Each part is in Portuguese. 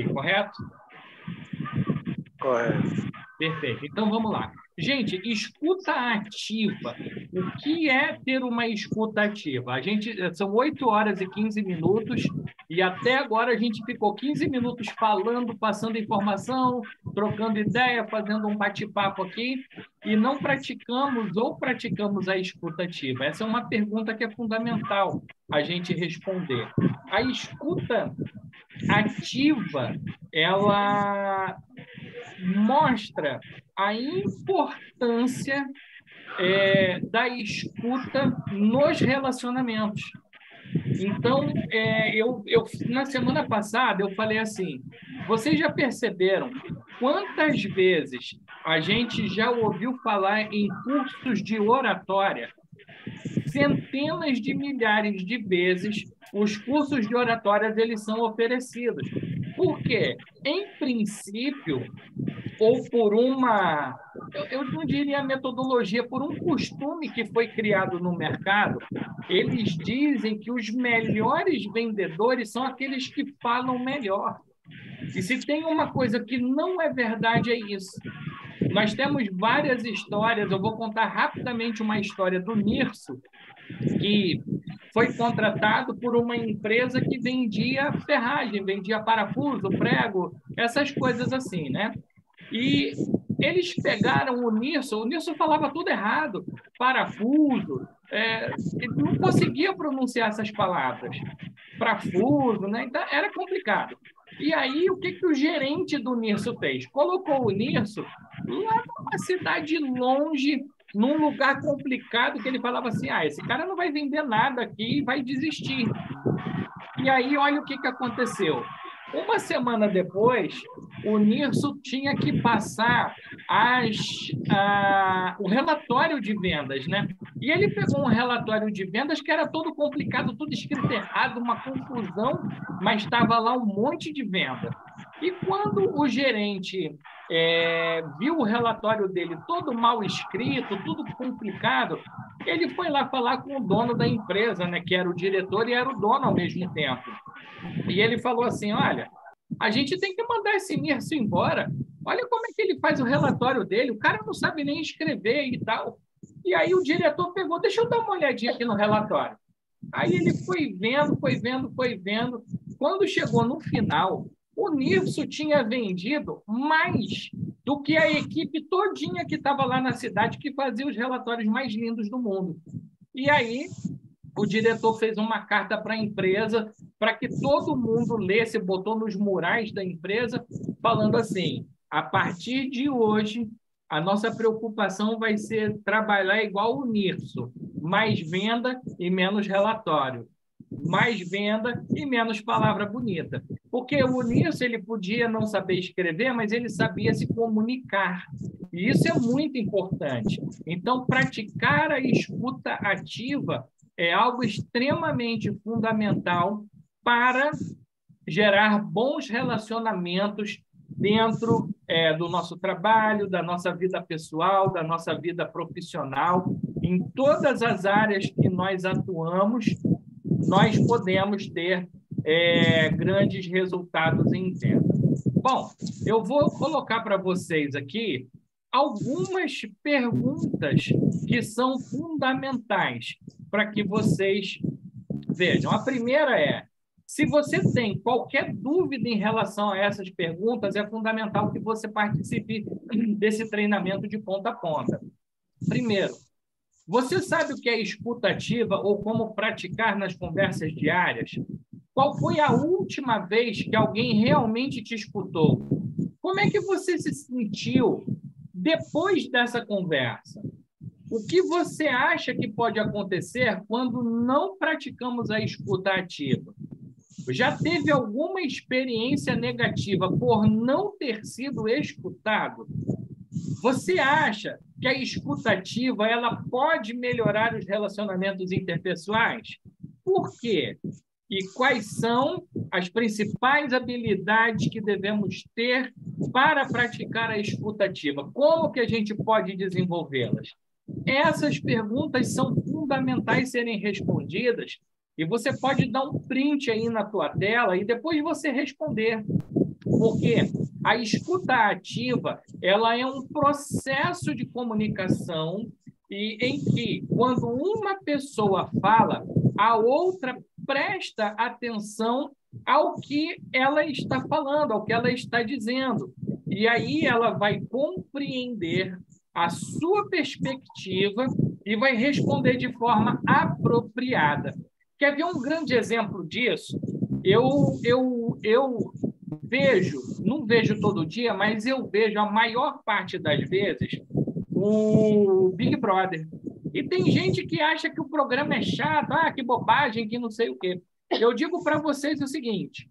correto? Correto. Perfeito. Então, vamos lá. Gente, escuta ativa. O que é ter uma escuta ativa? São 8 horas e 15 minutos e até agora a gente ficou 15 minutos falando, passando informação, trocando ideia, fazendo um bate-papo aqui e não praticamos ou praticamos a escuta ativa. Essa é uma pergunta que é fundamental a gente responder. A escuta ativa, ela mostra a importância da escuta nos relacionamentos. Então, na semana passada, eu falei assim, vocês já perceberam quantas vezes a gente já ouviu falar em cursos de oratória? Centenas de milhares de vezes os cursos de oratórias eles são oferecidos. Por quê? Em princípio, ou por eu não diria metodologia, por um costume que foi criado no mercado, eles dizem que os melhores vendedores são aqueles que falam melhor. E se tem uma coisa que não é verdade, é isso. Nós temos várias histórias, eu vou contar rapidamente uma história do Nirso, que foi contratado por uma empresa que vendia ferragem, vendia parafuso, prego, essas coisas assim, né? E eles pegaram o Nirso falava tudo errado, parafuso, ele não conseguia pronunciar essas palavras, parafuso, né? Então era complicado. E aí, o que o gerente do Nirso fez? Colocou o Nirso lá numa cidade longe, num lugar complicado, que ele falava assim, esse cara não vai vender nada aqui e vai desistir. E aí, olha o que aconteceu. Uma semana depois, o Nirso tinha que passar o relatório de vendas, né? E ele pegou um relatório de vendas que era todo complicado, tudo escrito errado, uma confusão, mas estava lá um monte de venda. E quando o gerente viu o relatório dele todo mal escrito, tudo complicado, ele foi lá falar com o dono da empresa, né, que era o diretor e era o dono ao mesmo tempo. E ele falou assim, olha, a gente tem que mandar esse Nirso embora. Olha como é que ele faz o relatório dele. O cara não sabe nem escrever e tal. E aí o diretor pegou, deixa eu dar uma olhadinha aqui no relatório. Aí ele foi vendo, foi vendo, foi vendo. Quando chegou no final, o Nirso tinha vendido mais do que a equipe todinha que estava lá na cidade, que fazia os relatórios mais lindos do mundo. E aí o diretor fez uma carta para a empresa para que todo mundo lesse, botou nos murais da empresa, falando assim, a partir de hoje, a nossa preocupação vai ser trabalhar igual o Nirso, mais venda e menos relatório, mais venda e menos palavra bonita. Porque o Nirso ele podia não saber escrever, mas ele sabia se comunicar. E isso é muito importante. Então, praticar a escuta ativa é algo extremamente fundamental para gerar bons relacionamentos dentro do nosso trabalho, da nossa vida pessoal, da nossa vida profissional. Em todas as áreas que nós atuamos, nós podemos ter grandes resultados em venda. Bom, eu vou colocar para vocês aqui algumas perguntas que são fundamentais para que vocês vejam. A primeira é, se você tem qualquer dúvida em relação a essas perguntas, é fundamental que você participe desse treinamento de ponta a ponta. Primeiro, você sabe o que é escuta ativa ou como praticar nas conversas diárias? Qual foi a última vez que alguém realmente te escutou? Como é que você se sentiu depois dessa conversa? O que você acha que pode acontecer quando não praticamos a escuta ativa? Já teve alguma experiência negativa por não ter sido escutado? Você acha que a escuta ativa ela pode melhorar os relacionamentos interpessoais? Por quê? E quais são as principais habilidades que devemos ter para praticar a escuta ativa? Como que a gente pode desenvolvê-las? Essas perguntas são fundamentais serem respondidas e você pode dar um print aí na tua tela e depois você responder. Porque a escuta ativa, ela é um processo de comunicação em que, quando uma pessoa fala, a outra presta atenção ao que ela está falando, ao que ela está dizendo. E aí ela vai compreender a sua perspectiva e vai responder de forma apropriada. Quer ver um grande exemplo disso? Eu vejo, não vejo todo dia, mas eu vejo a maior parte das vezes o Big Brother. E tem gente que acha que o programa é chato, que bobagem, que não sei o quê. Eu digo para vocês o seguinte: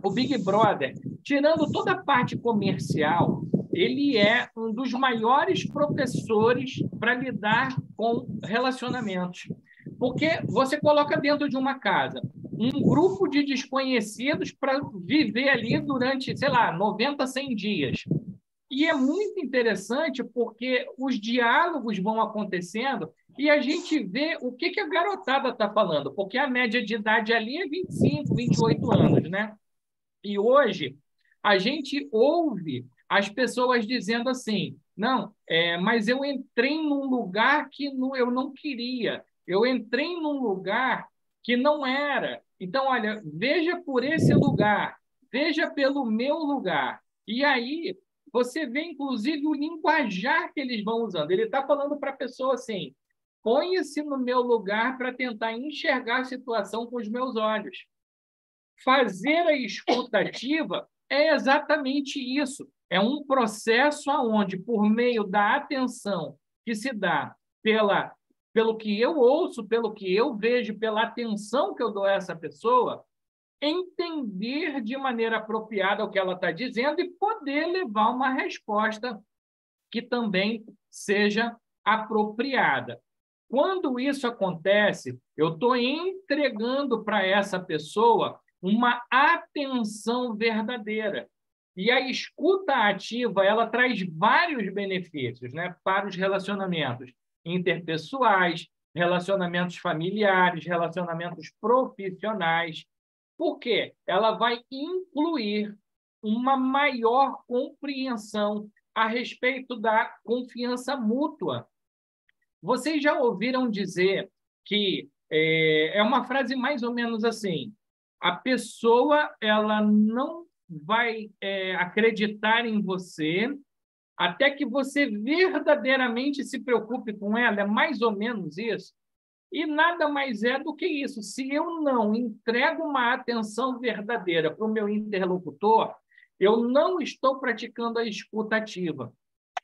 o Big Brother, tirando toda a parte comercial, ele é um dos maiores professores para lidar com relacionamentos. Porque você coloca dentro de uma casa um grupo de desconhecidos para viver ali durante, sei lá, 90, 100 dias. E é muito interessante porque os diálogos vão acontecendo e a gente vê o que a garotada está falando, porque a média de idade ali é 25, 28 anos, né? E hoje a gente ouve as pessoas dizendo assim: não, mas eu entrei num lugar que eu não queria, eu entrei num lugar que não era. Então, olha, veja por esse lugar, veja pelo meu lugar. E aí você vê, inclusive, o linguajar que eles vão usando. Ele está falando para a pessoa assim: ponha-se no meu lugar para tentar enxergar a situação com os meus olhos. Fazer a escuta ativa é exatamente isso. É um processo onde, por meio da atenção que se dá pelo que eu ouço, pelo que eu vejo, pela atenção que eu dou a essa pessoa, entender de maneira apropriada o que ela está dizendo e poder levar uma resposta que também seja apropriada. Quando isso acontece, eu estou entregando para essa pessoa uma atenção verdadeira. E a escuta ativa, ela traz vários benefícios, né, para os relacionamentos interpessoais, relacionamentos familiares, relacionamentos profissionais. Por quê? Ela vai incluir uma maior compreensão a respeito da confiança mútua. Vocês já ouviram dizer que é uma frase mais ou menos assim: a pessoa ela não vai acreditar em você até que você verdadeiramente se preocupe com ela. É mais ou menos isso. E nada mais é do que isso. Se eu não entrego uma atenção verdadeira para o meu interlocutor, eu não estou praticando a escuta ativa.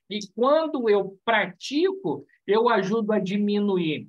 E quando eu pratico, eu ajudo a diminuir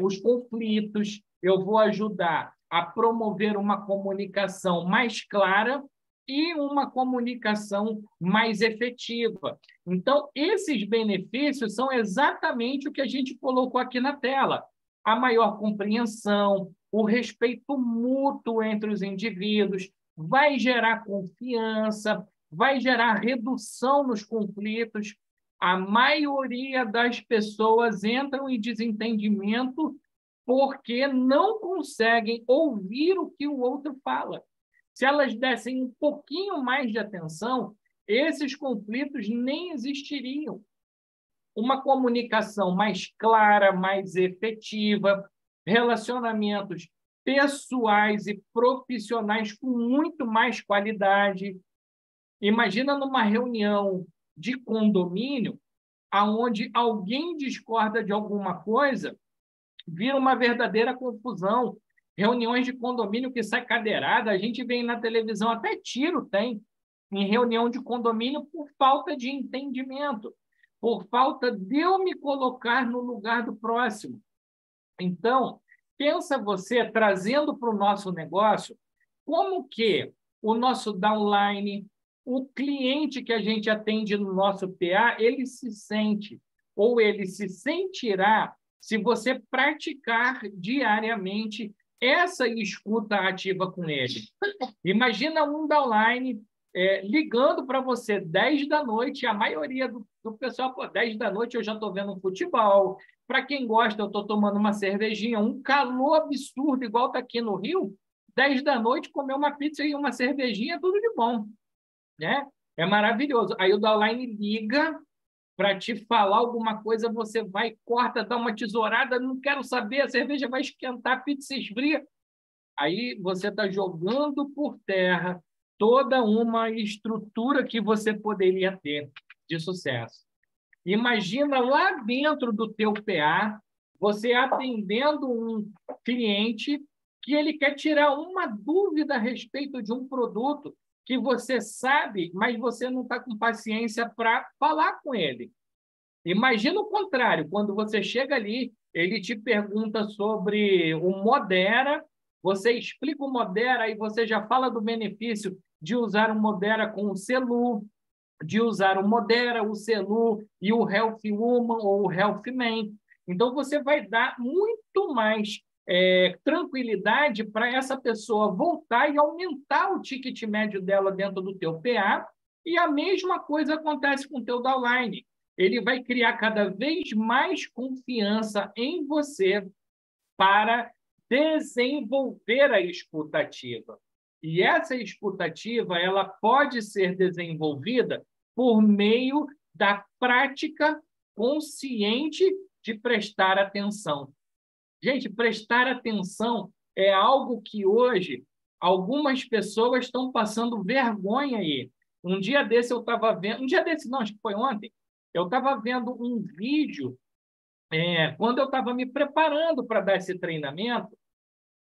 os conflitos, eu vou ajudar a promover uma comunicação mais clara e uma comunicação mais efetiva. Então, esses benefícios são exatamente o que a gente colocou aqui na tela: a maior compreensão, o respeito mútuo entre os indivíduos, vai gerar confiança, vai gerar redução nos conflitos. A maioria das pessoas entram em desentendimento porque não conseguem ouvir o que o outro fala. Se elas dessem um pouquinho mais de atenção, esses conflitos nem existiriam. Uma comunicação mais clara, mais efetiva, relacionamentos pessoais e profissionais com muito mais qualidade. Imagina numa reunião de condomínio, aonde alguém discorda de alguma coisa, vira uma verdadeira confusão. Reuniões de condomínio que sai cadeirada, a gente vê na televisão, até tiro tem em reunião de condomínio por falta de entendimento, por falta de eu me colocar no lugar do próximo. Então, pensa você, trazendo para o nosso negócio, como que o nosso downline, o cliente que a gente atende no nosso PA, ele se sente, ou ele se sentirá, se você praticar diariamente essa escuta ativa com ele. Imagina um downline ligando para você 10 da noite, a maioria do pessoal, 10 da noite eu já estou vendo um futebol. Para quem gosta, eu estou tomando uma cervejinha, um calor absurdo, igual está aqui no Rio, 10 da noite, comer uma pizza e uma cervejinha, tudo de bom. né? É maravilhoso. Aí o downline liga para te falar alguma coisa, você vai, corta, dá uma tesourada, não quero saber, a cerveja vai esquentar, a pizza esfria. Aí você está jogando por terra toda uma estrutura que você poderia ter de sucesso. Imagina lá dentro do teu PA, você atendendo um cliente que ele quer tirar uma dúvida a respeito de um produto que você sabe, mas você não está com paciência para falar com ele. Imagina o contrário, quando você chega ali, ele te pergunta sobre o Modera, você explica o Modera e você já fala do benefício de usar o Modera com o Celu, de usar o Modera, o Celu e o Health Woman ou o Health Man. Então, você vai dar muito mais tranquilidade para essa pessoa voltar e aumentar o ticket médio dela dentro do teu PA, e a mesma coisa acontece com o teu downline. Ele vai criar cada vez mais confiança em você para desenvolver a escutativa. E essa escutativa ela pode ser desenvolvida por meio da prática consciente de prestar atenção. Gente, prestar atenção é algo que hoje algumas pessoas estão passando vergonha aí. Um dia desse eu estava vendo, um dia desse não, acho que foi ontem, eu estava vendo um vídeo, quando eu estava me preparando para dar esse treinamento,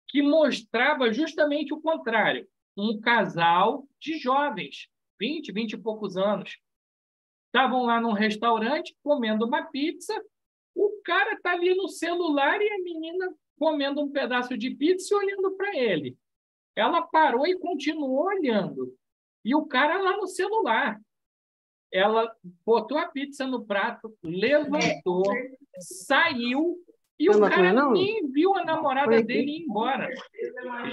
que mostrava justamente o contrário. Um casal de jovens, 20 e poucos anos, estavam lá num restaurante comendo uma pizza, o cara está ali no celular e a menina comendo um pedaço de pizza e olhando para ele. Ela parou e continuou olhando. E o cara lá no celular. Ela botou a pizza no prato, levantou, saiu e o cara nem viu a namorada dele ir embora.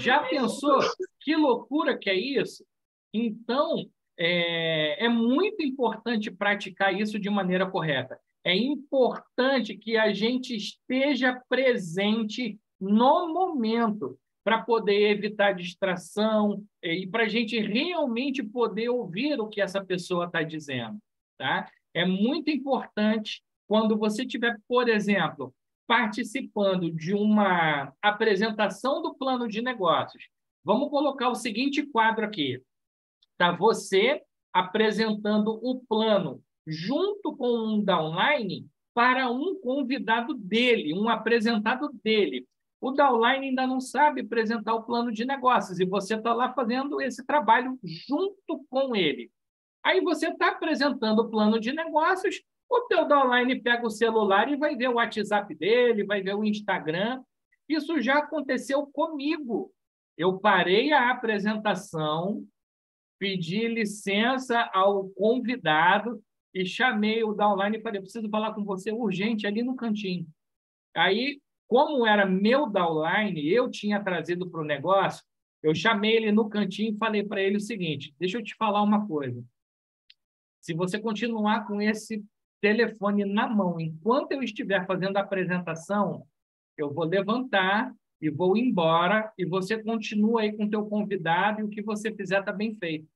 Já pensou que loucura que é isso? Então, é muito importante praticar isso de maneira correta. É importante que a gente esteja presente no momento para poder evitar distração e para a gente realmente poder ouvir o que essa pessoa está dizendo. Tá? É muito importante quando você estiver, por exemplo, participando de uma apresentação do plano de negócios. Vamos colocar o seguinte quadro aqui. Tá você apresentando o plano junto com um downline para um convidado dele, um apresentado dele. O downline ainda não sabe apresentar o plano de negócios e você está lá fazendo esse trabalho junto com ele. Aí você está apresentando o plano de negócios, o teu downline pega o celular e vai ver o WhatsApp dele, vai ver o Instagram. Isso já aconteceu comigo. Eu parei a apresentação, pedi licença ao convidado e chamei o downline e falei, preciso falar com você urgente ali no cantinho. Aí, como era meu downline, eu tinha trazido para o negócio, eu chamei ele no cantinho e falei para ele o seguinte, deixa eu te falar uma coisa. Se você continuar com esse telefone na mão enquanto eu estiver fazendo a apresentação, eu vou levantar e vou embora e você continua aí com o teu convidado e o que você fizer está bem feito.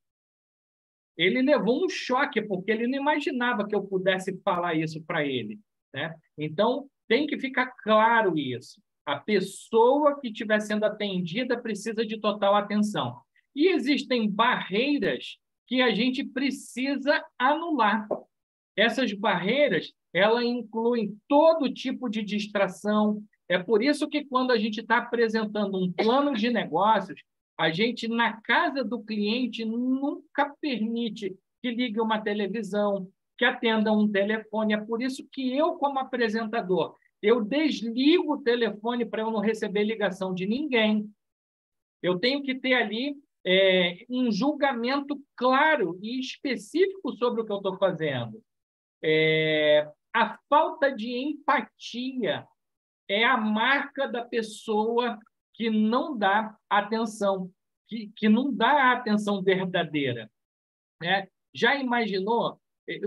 Ele levou um choque, porque ele não imaginava que eu pudesse falar isso para ele, né? Então, tem que ficar claro isso. A pessoa que estiver sendo atendida precisa de total atenção. E existem barreiras que a gente precisa anular. Essas barreiras, elas incluem todo tipo de distração. É por isso que quando a gente está apresentando um plano de negócios, a gente, na casa do cliente, nunca permite que ligue uma televisão, que atenda um telefone. É por isso que eu, como apresentador, eu desligo o telefone para eu não receber ligação de ninguém. Eu tenho que ter ali um julgamento claro e específico sobre o que eu estou fazendo. A falta de empatia é a marca da pessoa que não dá atenção, que não dá a atenção verdadeira. Né? Já imaginou?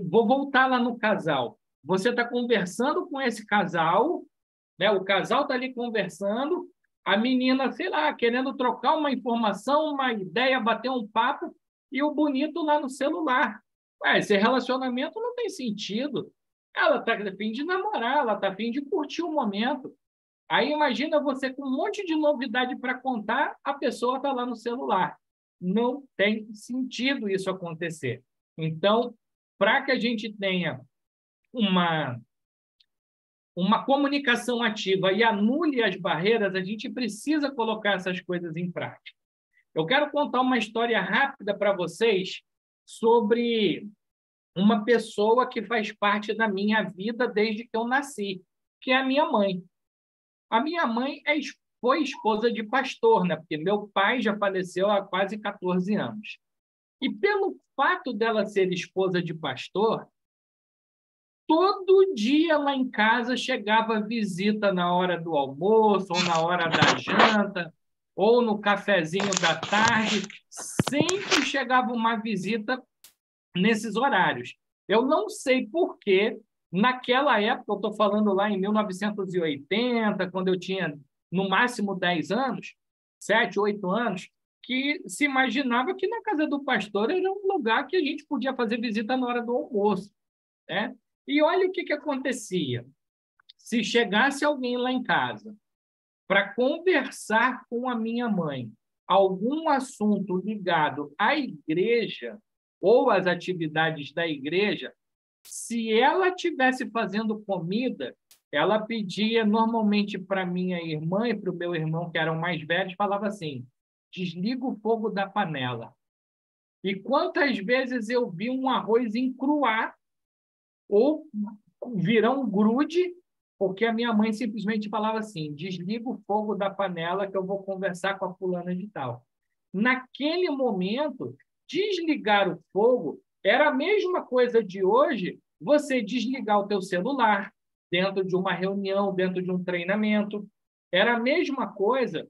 Vou voltar lá no casal. Você está conversando com esse casal, né? O casal está ali conversando, a menina, sei lá, querendo trocar uma informação, uma ideia, bater um papo, e o bonito lá no celular. Ué, esse relacionamento não tem sentido. Ela está a fim de namorar, ela está a fim de curtir o momento. Aí imagina você com um monte de novidade para contar, a pessoa está lá no celular. Não tem sentido isso acontecer. Então, para que a gente tenha uma comunicação ativa e anule as barreiras, a gente precisa colocar essas coisas em prática. Eu quero contar uma história rápida para vocês sobre uma pessoa que faz parte da minha vida desde que eu nasci, que é a minha mãe. A minha mãe foi esposa de pastor, né? Porque meu pai já faleceu há quase 14 anos. E pelo fato dela ser esposa de pastor, todo dia lá em casa chegava visita na hora do almoço, ou na hora da janta, ou no cafezinho da tarde. Sempre chegava uma visita nesses horários. Eu não sei por quê, naquela época, eu estou falando lá em 1980, quando eu tinha no máximo 10 anos, 7, 8 anos, que se imaginava que na casa do pastor era um lugar que a gente podia fazer visita na hora do almoço, né? E olha o que acontecia. Se chegasse alguém lá em casa para conversar com a minha mãe algum assunto ligado à igreja ou às atividades da igreja, se ela estivesse fazendo comida, ela pedia normalmente para minha irmã e para o meu irmão, que eram mais velhos, falava assim: desliga o fogo da panela. E quantas vezes eu vi um arroz encruar ou virar um grude, porque a minha mãe simplesmente falava assim: desliga o fogo da panela que eu vou conversar com a fulana de tal. Naquele momento, desligar o fogo era a mesma coisa de hoje, você desligar o teu celular dentro de uma reunião, dentro de um treinamento. Era a mesma coisa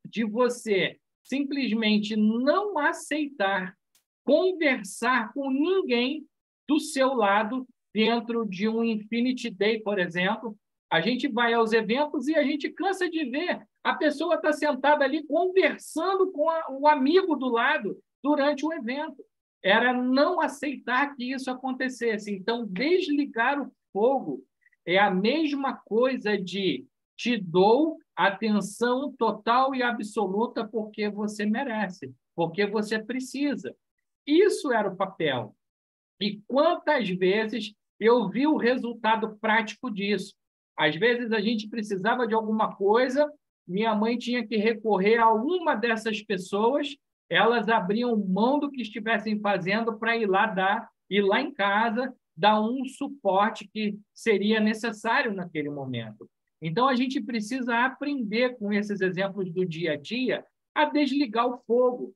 de você simplesmente não aceitar conversar com ninguém do seu lado dentro de um Infinity Day, por exemplo. A gente vai aos eventos e a gente cansa de ver a pessoa está sentada ali conversando com o amigo do lado durante o evento. Era não aceitar que isso acontecesse. Então, desligar o fogo é a mesma coisa de te dou atenção total e absoluta porque você merece, porque você precisa. Isso era o papel. E quantas vezes eu vi o resultado prático disso? Às vezes a gente precisava de alguma coisa, minha mãe tinha que recorrer a uma dessas pessoas, elas abriam mão do que estivessem fazendo para ir lá em casa, dar um suporte que seria necessário naquele momento. Então, a gente precisa aprender com esses exemplos do dia a dia a desligar o fogo.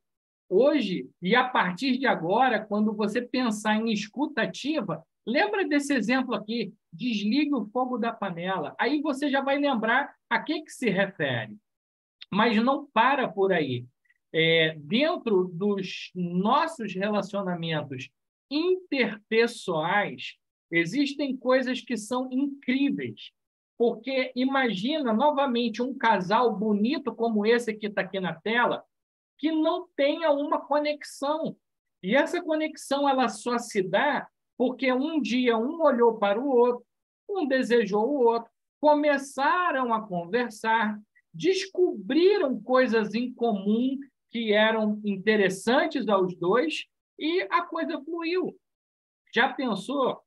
Hoje, e a partir de agora, quando você pensar em escuta ativa, lembra desse exemplo aqui, desligue o fogo da panela. Aí você já vai lembrar a que se refere. Mas não para por aí. Dentro dos nossos relacionamentos interpessoais, existem coisas que são incríveis. Porque imagina, novamente, um casal bonito como esse que está aqui na tela, que não tenha uma conexão. E essa conexão ela só se dá porque um dia um olhou para o outro, um desejou o outro, começaram a conversar, descobriram coisas em comum que eram interessantes aos dois e a coisa fluiu. Já pensou?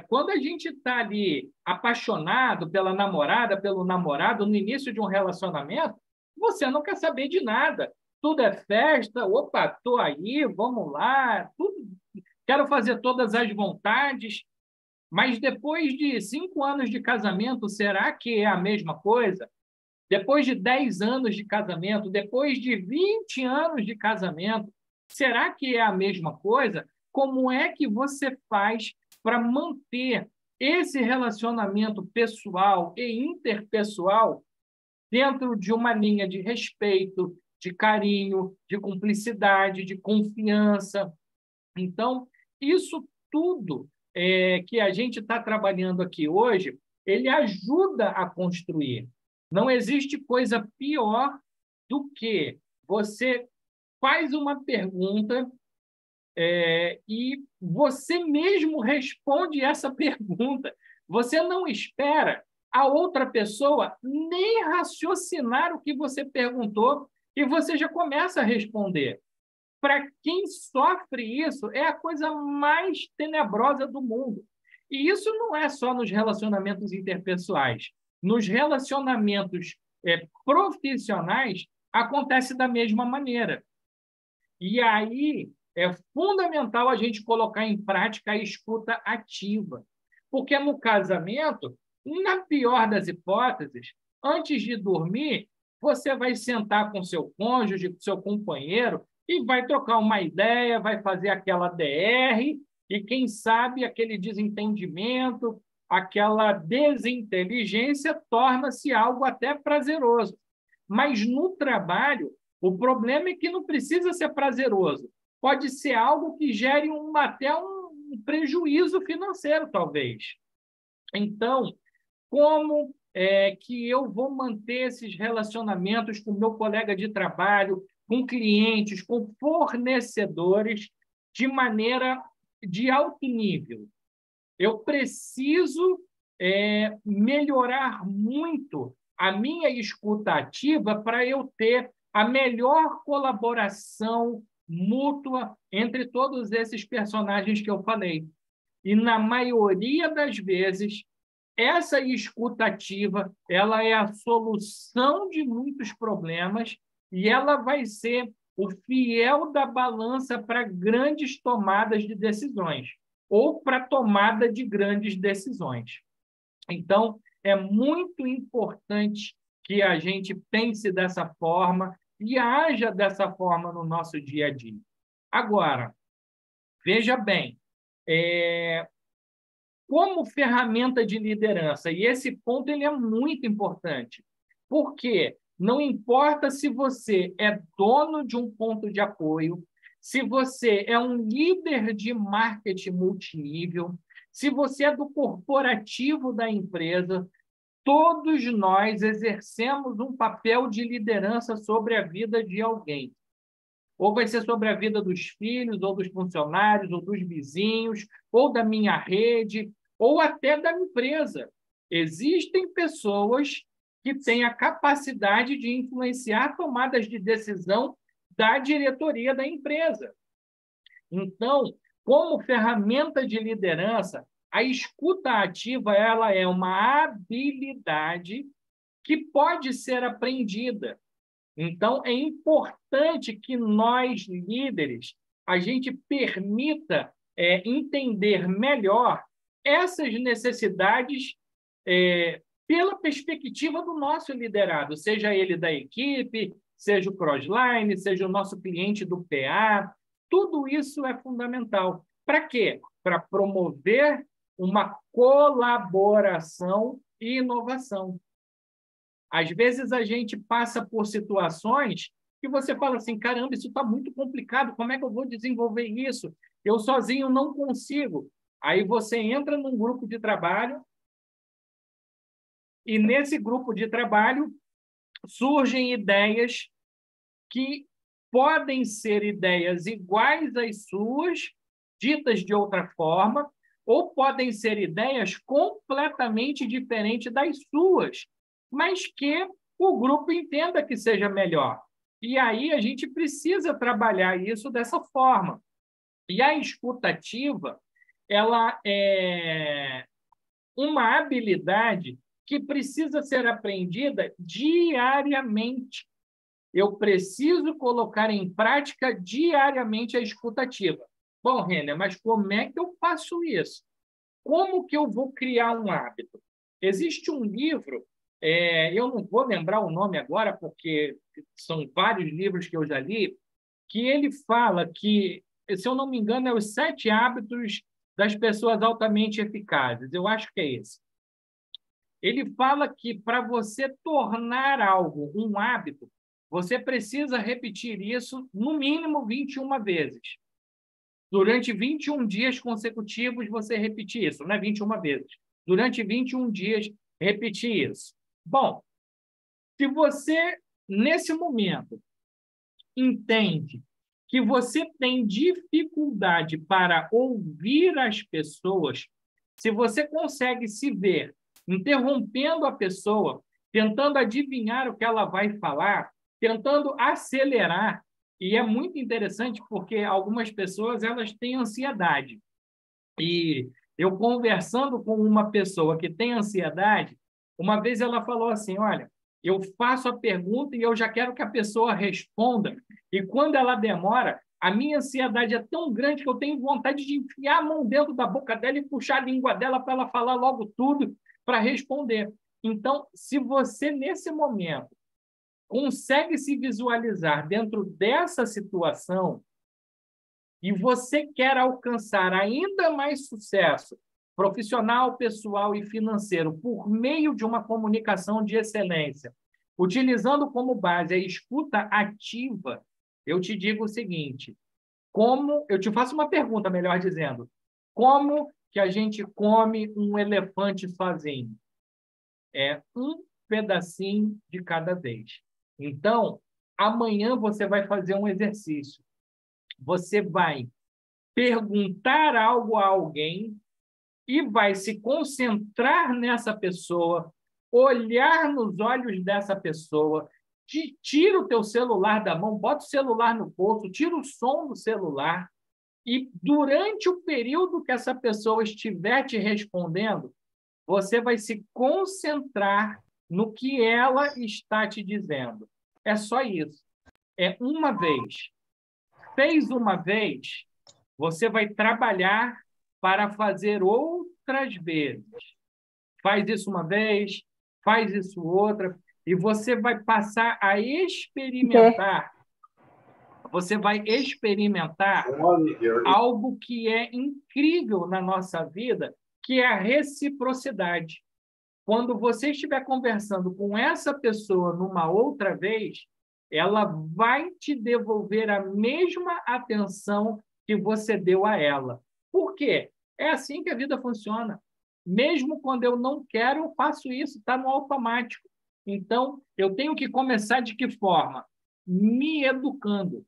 Quando a gente está ali apaixonado pela namorada, pelo namorado, no início de um relacionamento, você não quer saber de nada. Tudo é festa, opa, estou aí, vamos lá, tudo, quero fazer todas as vontades. Mas depois de 5 anos de casamento, será que é a mesma coisa? Depois de 10 anos de casamento, depois de 20 anos de casamento, será que é a mesma coisa? Como é que você faz para manter esse relacionamento pessoal e interpessoal dentro de uma linha de respeito, de carinho, de cumplicidade, de confiança? Então, isso tudo que a gente está trabalhando aqui hoje, ele ajuda a construir. Não existe coisa pior do que você faz uma pergunta e você mesmo responde essa pergunta. Você não espera a outra pessoa nem raciocinar o que você perguntou e você já começa a responder. Para quem sofre isso, é a coisa mais tenebrosa do mundo. E isso não é só nos relacionamentos interpessoais. Nos relacionamentos profissionais, acontece da mesma maneira. E aí é fundamental a gente colocar em prática a escuta ativa. Porque no casamento, na pior das hipóteses, antes de dormir, você vai sentar com seu cônjuge, com seu companheiro, e vai trocar uma ideia, vai fazer aquela DR, e quem sabe aquele desentendimento, aquela desinteligência torna-se algo até prazeroso. Mas no trabalho, o problema é que não precisa ser prazeroso. Pode ser algo que gere até um prejuízo financeiro, talvez. Então, como é que eu vou manter esses relacionamentos com meu colega de trabalho, com clientes, com fornecedores, de maneira de alto nível? Eu preciso melhorar muito a minha escuta ativa para eu ter a melhor colaboração mútua entre todos esses personagens que eu falei. E, na maioria das vezes, essa escutativa ela é a solução de muitos problemas e ela vai ser o fiel da balança para grandes tomadas de decisões ou para tomada de grandes decisões. Então, é muito importante que a gente pense dessa forma e haja dessa forma no nosso dia a dia. Agora, veja bem, como ferramenta de liderança, e esse ponto ele é muito importante, porque não importa se você é dono de um ponto de apoio, se você é um líder de marketing multinível, se você é do corporativo da empresa, todos nós exercemos um papel de liderança sobre a vida de alguém. Ou vai ser sobre a vida dos filhos, ou dos funcionários, ou dos vizinhos, ou da minha rede, ou até da empresa. Existem pessoas que têm a capacidade de influenciar tomadas de decisão da diretoria da empresa. Então, como ferramenta de liderança, a escuta ativa ela é uma habilidade que pode ser aprendida. Então, é importante que nós, líderes, a gente permita entender melhor essas necessidades pela perspectiva do nosso liderado, seja ele da equipe, seja o crossline, seja o nosso cliente do PA. Tudo isso é fundamental. Para quê? Para promover uma colaboração e inovação. Às vezes a gente passa por situações que você fala assim, caramba, isso está muito complicado, como é que eu vou desenvolver isso? Eu sozinho não consigo. Aí você entra num grupo de trabalho e nesse grupo de trabalho surgem ideias que podem ser ideias iguais às suas, ditas de outra forma, ou podem ser ideias completamente diferentes das suas, mas que o grupo entenda que seja melhor. E aí a gente precisa trabalhar isso dessa forma. E a escutativa, ela é uma habilidade que precisa ser aprendida diariamente. Eu preciso colocar em prática diariamente a escutativa. Bom, Renner, mas como é que eu faço isso? Como que eu vou criar um hábito? Existe um livro, eu não vou lembrar o nome agora, porque são vários livros que eu já li, que ele fala que, se eu não me engano, é os 7 hábitos das pessoas altamente eficazes. Eu acho que é esse. Ele fala que para você tornar algo um hábito, você precisa repetir isso no mínimo 21 vezes. Durante 21 dias consecutivos, você repetir isso, não é 21 vezes. Durante 21 dias, repetir isso. Bom, se você, nesse momento, entende que você tem dificuldade para ouvir as pessoas, se você consegue se ver interrompendo a pessoa, tentando adivinhar o que ela vai falar, tentando acelerar, e é muito interessante porque algumas pessoas elas têm ansiedade. E eu conversando com uma pessoa que tem ansiedade, uma vez ela falou assim: olha, eu faço a pergunta e eu já quero que a pessoa responda. E quando ela demora, a minha ansiedade é tão grande que eu tenho vontade de enfiar a mão dentro da boca dela e puxar a língua dela para ela falar logo tudo para responder. Então, se você, nesse momento, consegue se visualizar dentro dessa situação, e você quer alcançar ainda mais sucesso profissional, pessoal e financeiro por meio de uma comunicação de excelência, utilizando como base a escuta ativa, eu te digo o seguinte: como eu te faço uma pergunta, melhor dizendo, como que a gente come um elefante sozinho? É um pedacinho de cada vez. Então, amanhã você vai fazer um exercício. Você vai perguntar algo a alguém e vai se concentrar nessa pessoa, olhar nos olhos dessa pessoa, tira o teu celular da mão, bota o celular no bolso, tira o som do celular e durante o período que essa pessoa estiver te respondendo, você vai se concentrar no que ela está te dizendo. É só isso. É uma vez. Fez uma vez, você vai trabalhar para fazer outras vezes. Faz isso uma vez, faz isso outra, e você vai passar a experimentar. Você vai experimentar algo que é incrível na nossa vida, que é a reciprocidade. Quando você estiver conversando com essa pessoa numa outra vez, ela vai te devolver a mesma atenção que você deu a ela. Por quê? É assim que a vida funciona. Mesmo quando eu não quero, eu faço isso, está no automático. Então, eu tenho que começar de que forma? Me educando.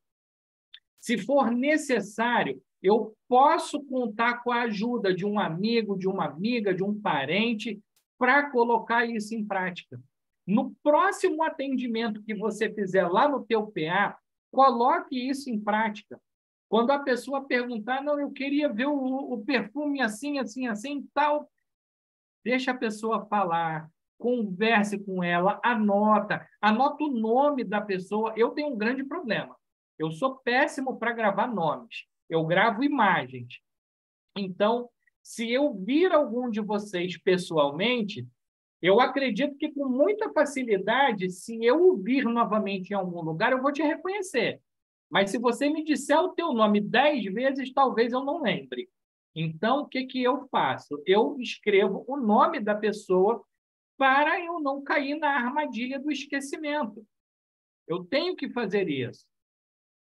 Se for necessário, eu posso contar com a ajuda de um amigo, de uma amiga, de um parente, para colocar isso em prática. No próximo atendimento que você fizer lá no teu PA, coloque isso em prática. Quando a pessoa perguntar, não, eu queria ver o perfume assim, assim, assim, tal, deixa a pessoa falar, converse com ela, anota o nome da pessoa. Eu tenho um grande problema. Eu sou péssimo para gravar nomes. Eu gravo imagens. Então, se eu vir algum de vocês pessoalmente, eu acredito que com muita facilidade, se eu o vir novamente em algum lugar, eu vou te reconhecer. Mas se você me disser o teu nome 10 vezes, talvez eu não lembre. Então, o que que eu faço? Eu escrevo o nome da pessoa para eu não cair na armadilha do esquecimento. Eu tenho que fazer isso.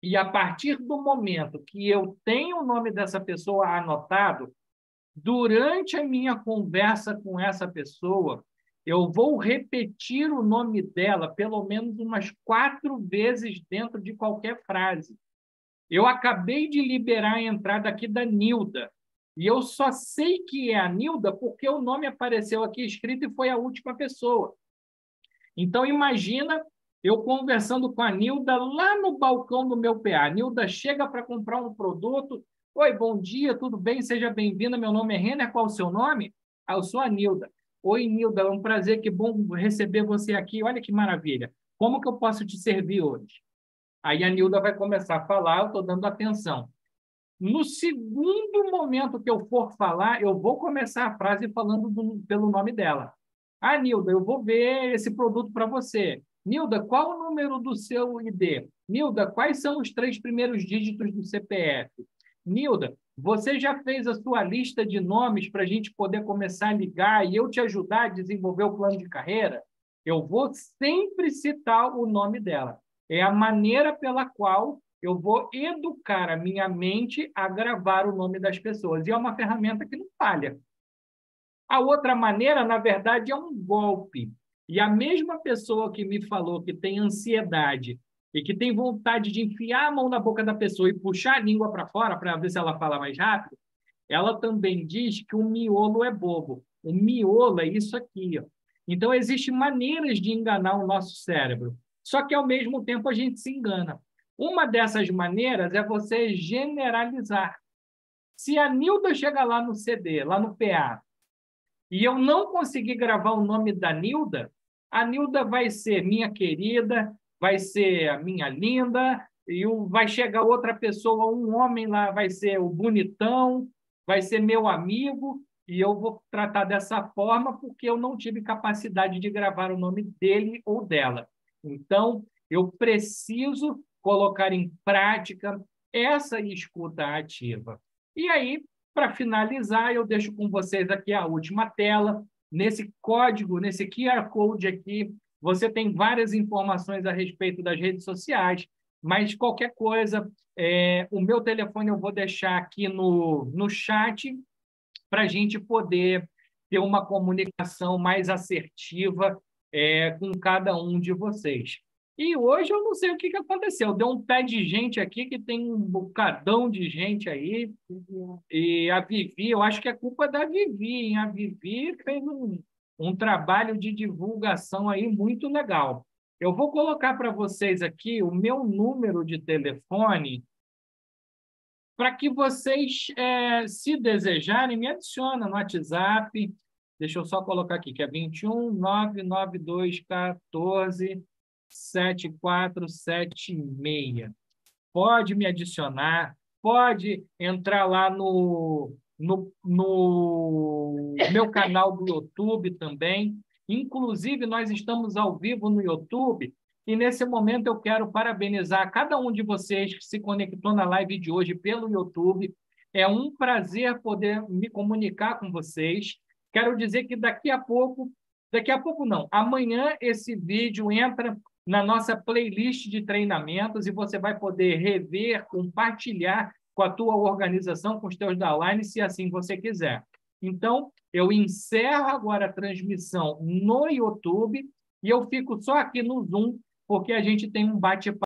E a partir do momento que eu tenho o nome dessa pessoa anotado, durante a minha conversa com essa pessoa, eu vou repetir o nome dela pelo menos umas 4 vezes dentro de qualquer frase. Eu acabei de liberar a entrada aqui da Nilda, e eu só sei que é a Nilda porque o nome apareceu aqui escrito e foi a última pessoa. Então, imagina eu conversando com a Nilda lá no balcão do meu PA. A Nilda chega para comprar um produto. Oi, bom dia, tudo bem? Seja bem-vinda. Meu nome é Renner. Qual é o seu nome? Ah, eu sou a Nilda. Oi, Nilda, é um prazer, que bom receber você aqui. Olha que maravilha. Como que eu posso te servir hoje? Aí a Nilda vai começar a falar, eu estou dando atenção. No segundo momento que eu for falar, eu vou começar a frase falando pelo nome dela. Ah, Nilda, eu vou ver esse produto para você. Nilda, qual o número do seu ID? Nilda, quais são os 3 primeiros dígitos do CPF? Nilda, você já fez a sua lista de nomes para a gente poder começar a ligar e eu te ajudar a desenvolver o plano de carreira? Eu vou sempre citar o nome dela. É a maneira pela qual eu vou educar a minha mente a gravar o nome das pessoas. E é uma ferramenta que não falha. A outra maneira, na verdade, é um golpe. E a mesma pessoa que me falou que tem ansiedade e que tem vontade de enfiar a mão na boca da pessoa e puxar a língua para fora para ver se ela fala mais rápido, ela também diz que o miolo é bobo. O miolo é isso aqui, ó. Então, existem maneiras de enganar o nosso cérebro. Só que, ao mesmo tempo, a gente se engana. Uma dessas maneiras é você generalizar. Se a Nilda chega lá no CD, lá no PA, e eu não conseguir gravar o nome da Nilda, a Nilda vai ser minha querida, vai ser a minha linda, e vai chegar outra pessoa, um homem lá, vai ser o bonitão, vai ser meu amigo, e eu vou tratar dessa forma porque eu não tive capacidade de gravar o nome dele ou dela. Então, eu preciso colocar em prática essa escuta ativa. E aí, para finalizar, eu deixo com vocês aqui a última tela. Nesse código, nesse QR Code aqui, você tem várias informações a respeito das redes sociais, mas qualquer coisa, o meu telefone eu vou deixar aqui no chat para a gente poder ter uma comunicação mais assertiva com cada um de vocês. E hoje eu não sei o que aconteceu. Deu um pé de gente aqui, que tem um bocadão de gente aí. E a Vivi, eu acho que é culpa da Vivi, hein? A Vivi fez um trabalho de divulgação aí muito legal. Eu vou colocar para vocês aqui o meu número de telefone para que vocês, se desejarem, me adicionem no WhatsApp. Deixa eu só colocar aqui, que é 21 992 14 7476. Pode me adicionar, pode entrar lá no meu canal do YouTube também. Inclusive, nós estamos ao vivo no YouTube e, nesse momento, eu quero parabenizar cada um de vocês que se conectou na live de hoje pelo YouTube. É um prazer poder me comunicar com vocês. Quero dizer que daqui a pouco não, amanhã esse vídeo entra na nossa playlist de treinamentos e você vai poder rever, compartilhar com a tua organização, com os teus downlines, se assim você quiser. Então, eu encerro agora a transmissão no YouTube e eu fico só aqui no Zoom, porque a gente tem um bate-papo